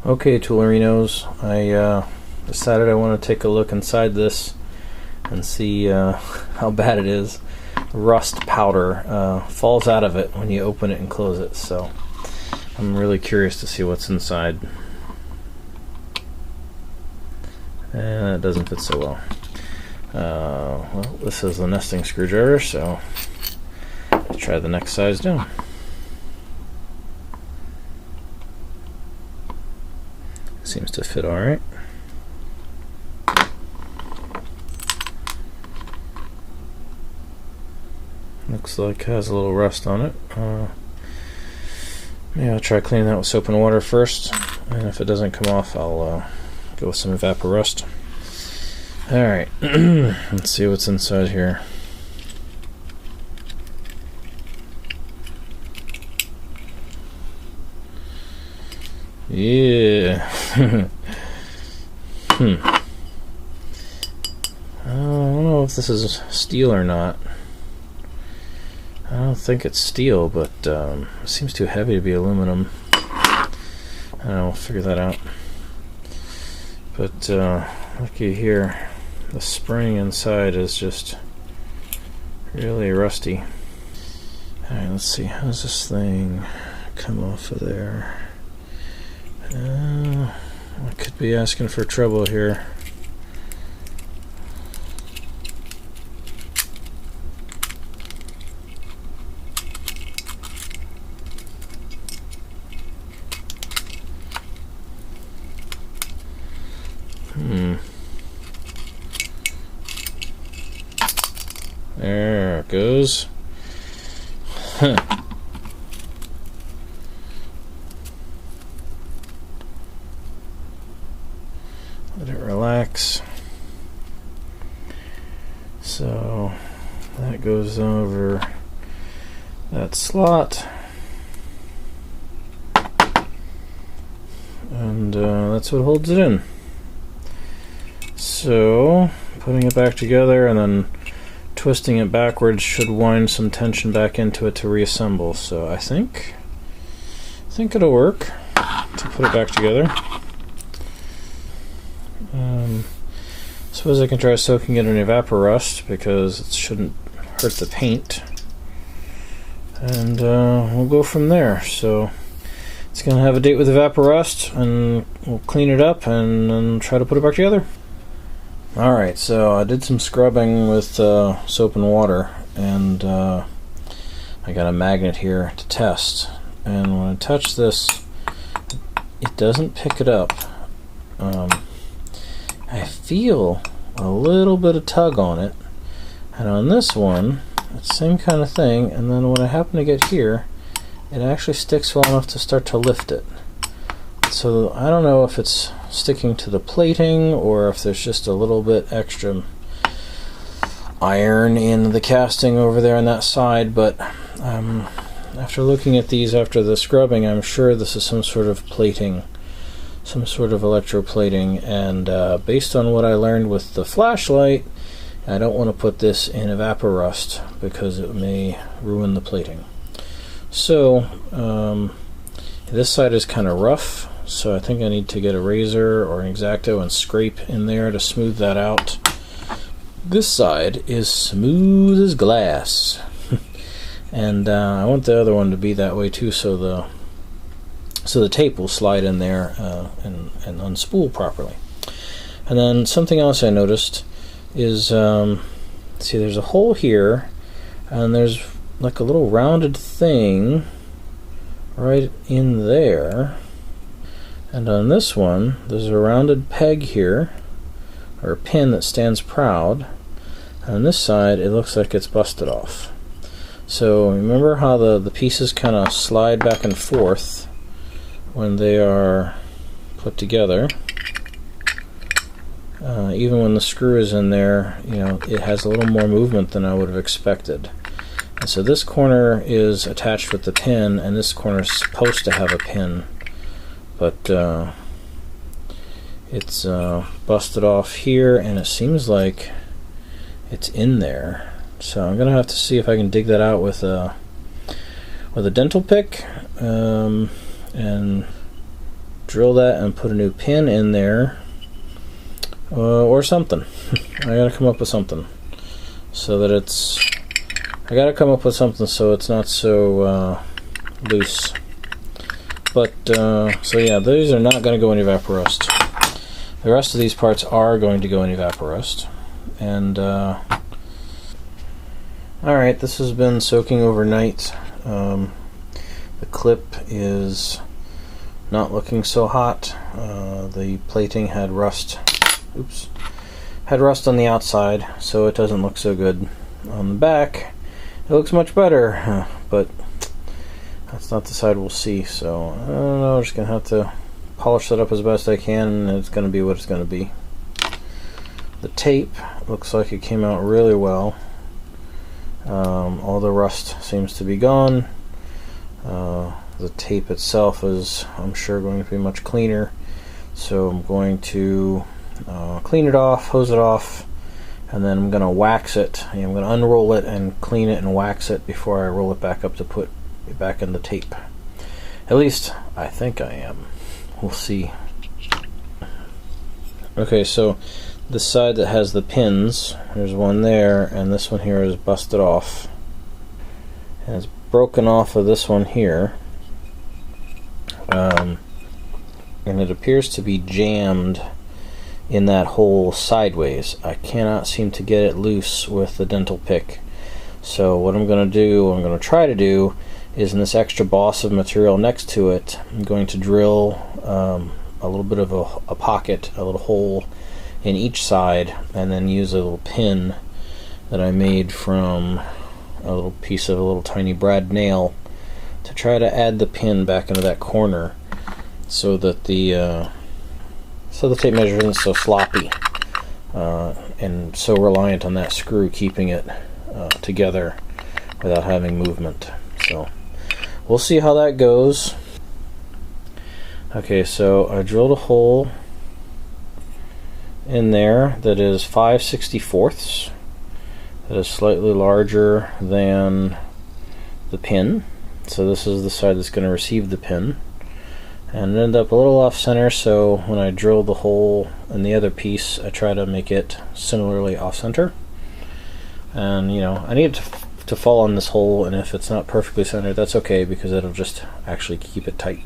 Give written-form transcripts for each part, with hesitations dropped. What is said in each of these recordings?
Okay, Toolerinos, I decided I want to take a look inside this and see how bad it is. Rust powder falls out of it when you open it and close it, so I'm really curious to see what's inside. And it doesn't fit so well. Well, this is the nesting screwdriver, so let's try the next size down. Seems to fit alright. Looks like it has a little rust on it. Maybe I'll try cleaning that with soap and water first, and if it doesn't come off, I'll go with some Evaporust. Alright, let's see what's inside here. Yeah. I don't know if this is steel or not. I don't think it's steel, but it seems too heavy to be aluminum. I don't know, we'll figure that out. But looky here, the spring inside is just really rusty. Alright, let's see, how does this thing come off of there? I could be asking for trouble here. There it goes. Huh. Let it relax. So that goes over that slot, and that's what holds it in. So putting it back together and then twisting it backwards should wind some tension back into it to reassemble. So I think it'll work to put it back together. Suppose I can try soaking it in Evaporust because it shouldn't hurt the paint, and we'll go from there. So it's gonna have a date with Evaporust, and we'll clean it up and then try to put it back together. Alright, so I did some scrubbing with soap and water, and I got a magnet here to test, and when I touch this, it doesn't pick it up. I feel a little bit of tug on it, and on this one it's the same kind of thing, and then when I happen to get here, it actually sticks well enough to start to lift it. So I don't know if it's sticking to the plating or if there's just a little bit extra iron in the casting over there on that side, but after looking at these after the scrubbing, I'm sure this is some sort of plating, some sort of electroplating, and based on what I learned with the flashlight, I don't want to put this in Evaporust because it may ruin the plating. So this side is kind of rough, so I think I need to get a razor or an X-Acto and scrape in there to smooth that out. This side is smooth as glass. And I want the other one to be that way too, so the tape will slide in there and unspool properly. And then something else I noticed is, see, there's a hole here, and there's like a little rounded thing right in there. And on this one, there's a rounded peg here, or a pin that stands proud. And on this side, it looks like it's busted off. So remember how the pieces kind of slide back and forth when they are put together. Even when the screw is in there, you know, it has a little more movement than I would have expected. And so this corner is attached with the pin, and this corner is supposed to have a pin, but it's busted off here, and it seems like it's in there. So I'm gonna have to see if I can dig that out with a dental pick, and drill that and put a new pin in there, or something. I gotta come up with something so that it's, I gotta come up with something so it's not so loose. But so yeah, these are not going to go in Evaporust. The rest of these parts are going to go in Evaporust. And alright, this has been soaking overnight. The clip is not looking so hot. The plating had rust. Oops. Had rust on the outside, so it doesn't look so good. On the back, it looks much better, but that's not the side we'll see. So I don't know. I'm just gonna have to polish that up as best I can, and it's gonna be what it's gonna be. The tape looks like it came out really well. All the rust seems to be gone. The tape itself is, I'm sure, going to be much cleaner. So I'm going to clean it off, hose it off, and then I'm going to wax it. I'm going to unroll it and clean it and wax it before I roll it back up to put it back in the tape. At least I think I am. We'll see. Okay, so the side that has the pins, there's one there, and this one here is busted off. And it's broken off of this one here. And it appears to be jammed in that hole sideways. I cannot seem to get it loose with the dental pick. So what I'm going to do, what I'm going to try to do, is in this extra boss of material next to it, I'm going to drill a little bit of a pocket, a little hole in each side, and then use a little pin that I made from a little piece of a little tiny brad nail to try to add the pin back into that corner so that the tape measure isn't so sloppy and so reliant on that screw keeping it together without having movement. So we'll see how that goes. Okay, so I drilled a hole in there that is 5/64. That is slightly larger than the pin. So this is the side that's going to receive the pin. And it ended up a little off center, so when I drill the hole in the other piece, I try to make it similarly off center. And you know, I need it to fall on this hole, and if it's not perfectly centered, that's okay, because it'll just actually keep it tight.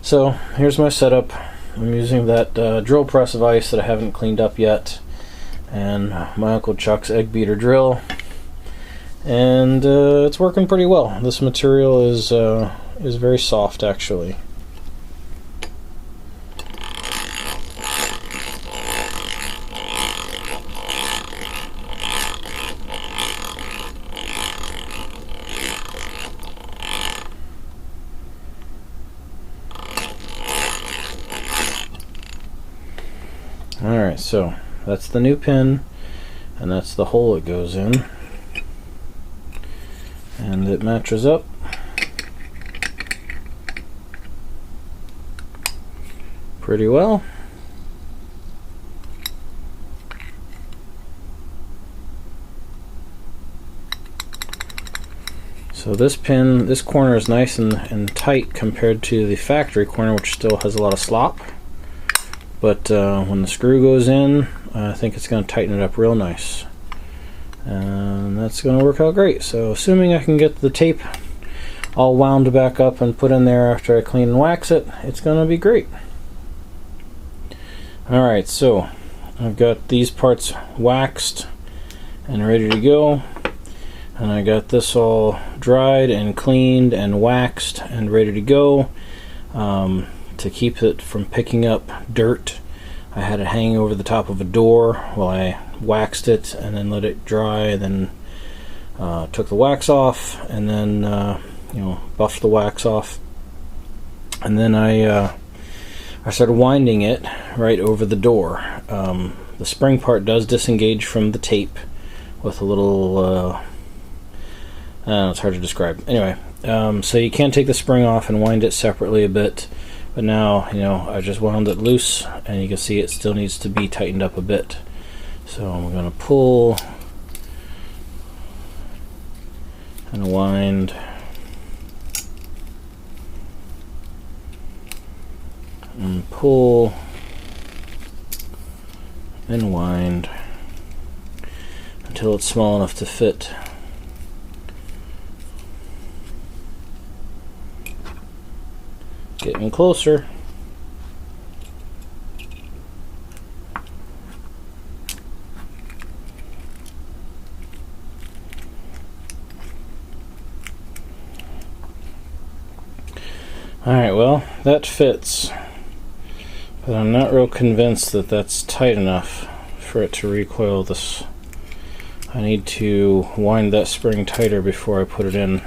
So here's my setup. I'm using that drill press vise that I haven't cleaned up yet, and my Uncle Chuck's egg beater drill, and it's working pretty well. This material is very soft, actually. Alright, so that's the new pin, and that's the hole it goes in, and it matches up pretty well. So this pin, this corner is nice and tight compared to the factory corner, which still has a lot of slop. But when the screw goes in, I think it's going to tighten it up real nice. And that's going to work out great. So assuming I can get the tape all wound back up and put in there after I clean and wax it, it's going to be great. Alright, so I've got these parts waxed and ready to go. And I got this all dried and cleaned and waxed and ready to go. To keep it from picking up dirt, I had it hanging over the top of a door while I waxed it, and then let it dry, and then took the wax off, and then you know, buffed the wax off, and then I started winding it right over the door. The spring part does disengage from the tape with a little it's hard to describe. Anyway, so you can take the spring off and wind it separately a bit. But now, you know, I just wound it loose, and you can see it still needs to be tightened up a bit. So I'm going to pull and wind. and pull and wind until it's small enough to fit. Getting closer. Alright, well, that fits, but I'm not real convinced that that's tight enough for it to recoil this. I need to wind that spring tighter before I put it in.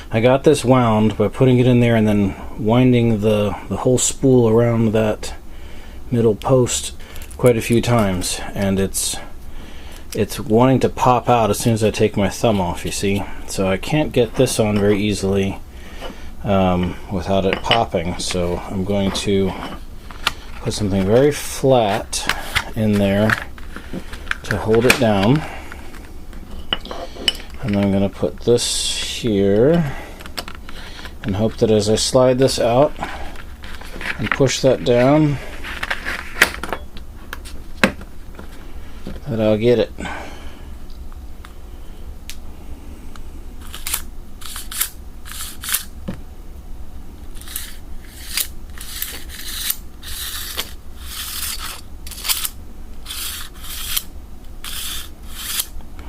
I got this wound by putting it in there and then winding the whole spool around that middle post quite a few times, and it's wanting to pop out as soon as I take my thumb off, you see. So I can't get this on very easily without it popping, so I'm going to put something very flat in there to hold it down, and then I'm going to put this here and hope that as I slide this out and push that down that I'll get it.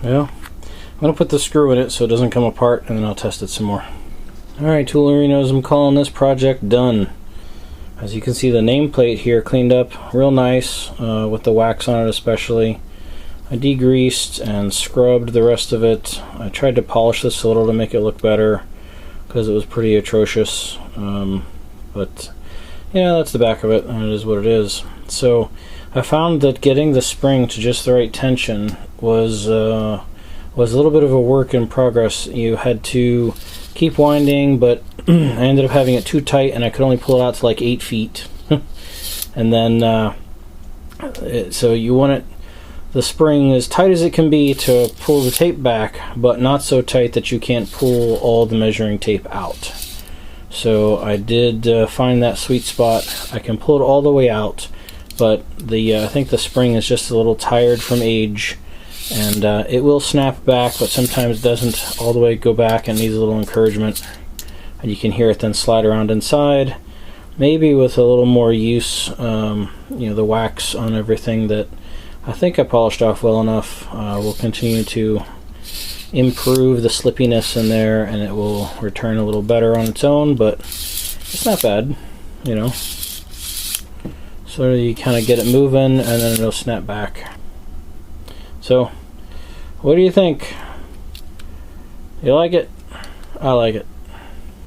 Well, I'm going to put the screw in it so it doesn't come apart, and then I'll test it some more. Alright, Toolerinos, I'm calling this project done. As you can see, the nameplate here cleaned up real nice, with the wax on it especially. I degreased and scrubbed the rest of it. I tried to polish this a little to make it look better because it was pretty atrocious. But yeah, that's the back of it, and it is what it is. So I found that getting the spring to just the right tension was a little bit of a work in progress. You had to keep winding, but I ended up having it too tight, and I could only pull it out to like 8 feet. And then so you want the spring as tight as it can be to pull the tape back, but not so tight that you can't pull all the measuring tape out. So I did find that sweet spot. I can pull it all the way out, but I think the spring is just a little tired from age, and it will snap back, but sometimes it doesn't all the way go back and needs a little encouragement. And you can hear it then slide around inside, maybe with a little more use, the wax on everything that I think I polished off well enough. We'll continue to improve the slippiness in there, and it will return a little better on its own, but it's not bad, So you kind of get it moving, and then it'll snap back. So, what do you think? You like it? I like it.